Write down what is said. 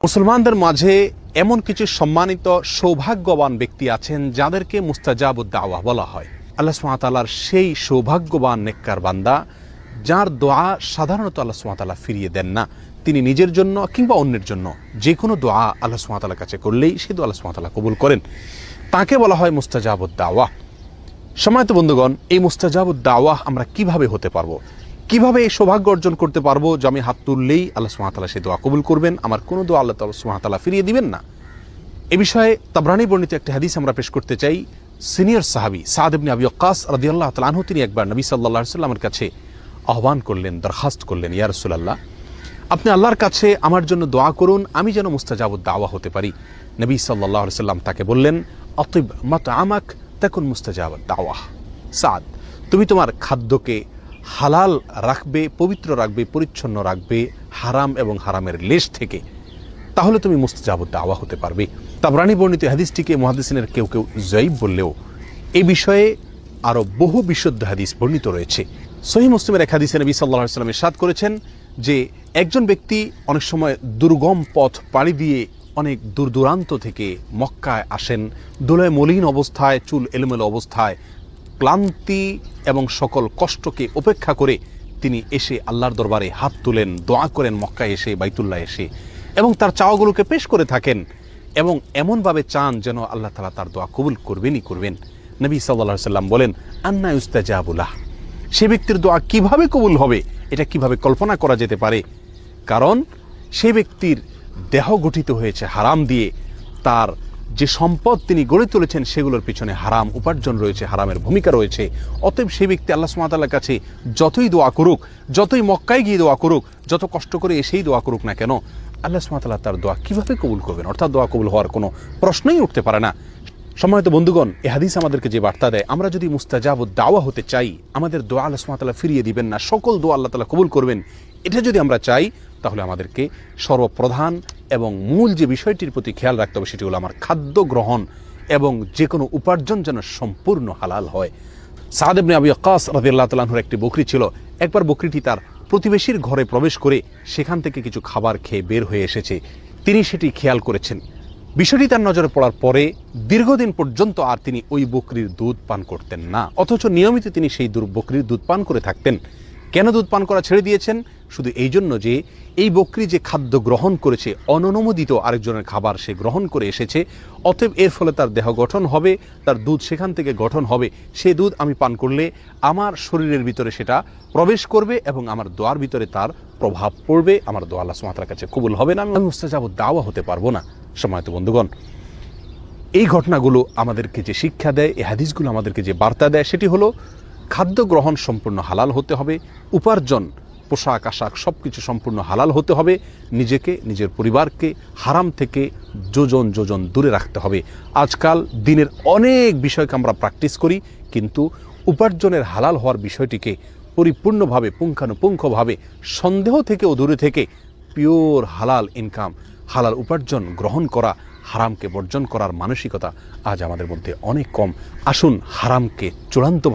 মুসলমানদের মাঝে এমন কিছু সম্মানিত সৌভাগ্যবান ব্যক্তি আছেন যাদেরকে মুস্তাজাবুদ দাওয়া বলা হয়। আল্লাহ সুবহানাহু ওয়া তাআলার সেই সৌভাগ্যবান নেককার বান্দা যার দোয়া সাধারণত আল্লাহ সুবহানাহু ওয়া তাআলা ফিরিয়ে দেন না। তিনি নিজের জন্য কিংবা অন্যের জন্য যে কোনো দোয়া আল্লাহ সুবহানাহু ওয়া তাআলার কাছে করলেই সেই দোয়া আল্লাহ সুবহানাহু ওয়া তাআলা কবুল করেন। তাকে বলা হয় মুস্তাজাবুদ দাওয়া। সম্মানিত বন্ধুগণ, এই মুস্তাজাবুদ দাওয়া আমরা কিভাবে হতে পারবো, কিভাবে এই সৌভাগ্য অর্জন করতে পারবো যে আমি হাত তুললেই আল্লাহ সুবহানাহু ওয়া তাআলা সেই দোয়া কবুল করবেন, আমার কোনো দোয়া আল্লাহ সুবহানাহু ওয়া তাআলা ফিরিয়ে দিবেন না। এ বিষয়ে তাবরানী বর্ণিত একটি হাদিস আমরা পেশ করতে চাই। সিনিয়র সাহাবী সাদ ইবনে আবি ওয়াক্কাস রাদিয়াল্লাহু তাআলা আনহু তিনি একবার নবী সাল্লাল্লাহু আলাইহি ওয়াসাল্লামের কাছে আহ্বান করলেন, দরখাস্ত করলেন, ইয়া রাসূলুল্লাহ, আপনি আল্লাহর কাছে আমার জন্য দোয়া করুন, আমি যেন মুস্তাজাবুদ দাওয়া হতে পারি। নবী সাল্লাল্লাহু আলাইহি ওয়াসাল্লাম তাকে বললেন, আতিব মাতআমাক তাকুন মুস্তাজাবুদ দাওয়া। সাদ, তুমি তোমার খাদ্যকে হালাল রাখবে, পবিত্র রাখবে, পরিচ্ছন্ন রাখবে হারাম এবং হারামের লেশ থেকে, তাহলে তুমি মুস্তাজাবুদ দাওয়া হতে পারবে। তাবরানী বর্ণিত হাদিসটিকে মুহাদ্দিসিনের কেউ কেউ যায়ীফ বললেও এই বিষয়ে আরও বহু বিশুদ্ধ হাদিস বর্ণিত রয়েছে। সহিহ মুসলিমের এক হাদিসে নবী সাল্লাল্লাহু আলাইহি ওয়াসাল্লাম ইরশাদ করেছেন যে একজন ব্যক্তি অনেক সময় দুর্গম পথ পাড়ি দিয়ে অনেক দূর দূরান্ত থেকে মক্কায় আসেন, ধুলায় মলিন অবস্থায়, চুল এলোমেলো অবস্থায়, ক্লান্তি এবং সকল কষ্টকে উপেক্ষা করে তিনি এসে আল্লাহর দরবারে হাত তুলেন, দোয়া করেন মক্কায় এসে, বাইতুল্লাহ এসে, এবং তার চাওয়াগুলোকে পেশ করে থাকেন এবং এমনভাবে চান যেন আল্লাহ তাআলা তার দোয়া কবুল করবেনই করবেন। নবী সাল্লাল্লাহু আলাইহি ওয়াসাল্লাম বলেন, আন্না ইউস্তাজাবু লাহ, সে ব্যক্তির দোয়া কিভাবে কবুল হবে এটা কিভাবে কল্পনা করা যেতে পারে? কারণ সে ব্যক্তির দেহ গঠিত হয়েছে হারাম দিয়ে, তার যে সম্পদ তিনি গড়ে তুলেছেন সেগুলোর পিছনে হারাম উপার্জন রয়েছে, হারামের ভূমিকা রয়েছে। অতএব সেই ব্যক্তি আল্লাহ সুবহানাহু ওয়া তাআলার কাছে যতই দোয়া করুক, যতই মক্কায় গিয়ে দোয়া করুক, যত কষ্ট করে এসেই দোয়া করুক না কেন, আল্লাহ সুবহানাহু ওয়া তাআলা তার দোয়া কিভাবে কবুল করবেন? অর্থাৎ দোয়া কবুল হওয়ার কোনো প্রশ্নই উঠতে পারে না। সম্মানিত বন্ধুগণ, এই হাদিস আমাদেরকে যে বার্তা দেয়, আমরা যদি মুস্তাজাবুদ দাওয়া হতে চাই, আমাদের দোয়া আল্লাহ সুবহানাহু ওয়া তাআলা ফিরিয়ে দিবেন না, সকল দোয়া আল্লাহ তাআলা কবুল করবেন, এটা যদি আমরা চাই, তাহলে আমাদেরকে সর্বপ্রধান এবং মূল যে বিষয়টির প্রতি খেয়াল রাখতে হবে সেটি হলো আমার খাদ্য গ্রহণ এবং যে কোনো উপার্জন যেন সম্পূর্ণ হালাল হয়। সাদ ইবনে আবি ওয়াক্কাস রাদিয়াল্লাহু তাআলা আনহুর একটি বকরি ছিল। একবার বকরিটি তার প্রতিবেশীর ঘরে প্রবেশ করে সেখান থেকে কিছু খাবার খেয়ে বের হয়ে এসেছে। তিনি সেটি খেয়াল করেছেন। বিষয়টি তার নজরে পড়ার পরে দীর্ঘদিন পর্যন্ত আর তিনি ওই বকরির দুধ পান করতেন না, অথচ নিয়মিত তিনি সেই বকরির দুধ পান করে থাকতেন। কেন দুধ পান করা ছেড়ে দিয়েছেন? শুধু এই জন্য যে এই বকরি যে খাদ্য গ্রহণ করেছে, অননুমোদিত আরেকজনের খাবার সে গ্রহণ করে এসেছে, অতএব এর ফলে তার দেহ গঠন হবে, তার দুধ সেখান থেকে গঠন হবে, সে দুধ আমি পান করলে আমার শরীরের ভিতরে সেটা প্রবেশ করবে এবং আমার দোয়ার ভিতরে তার প্রভাব পড়বে, আমার দোয়া আল্লাহ সুবহানাহু ওয়া তাআলার কাছে কবুল হবে না, আমি মুস্তাজাবুদ দাওয়া হতে পারবো না। সম্মানিত বন্ধুগণ, এই ঘটনাগুলো আমাদেরকে যে শিক্ষা দেয়, এই হাদিসগুলো আমাদেরকে যে বার্তা দেয়, সেটি হলো খাদ্য গ্রহণ সম্পূর্ণ হালাল হতে হবে, উপার্জন, পোশাক আশাক সব কিছু সম্পূর্ণ হালাল হতে হবে, নিজেকে, নিজের পরিবারকে হারাম থেকে যোজন যোজন দূরে রাখতে হবে। আজকাল দিনের অনেক বিষয়কে আমরা প্র্যাকটিস করি, কিন্তু উপার্জনের হালাল হওয়ার বিষয়টিকে পরিপূর্ণভাবে, পুঙ্খানুপুঙ্খভাবে সন্দেহ থেকেও দূরে থেকে পিওর হালাল ইনকাম, হালাল উপার্জন গ্রহণ করা, হারামকে বর্জন করার মানসিকতা আজ আমাদের মধ্যে অনেক কম। আসুন হারামকে চূড়ান্ত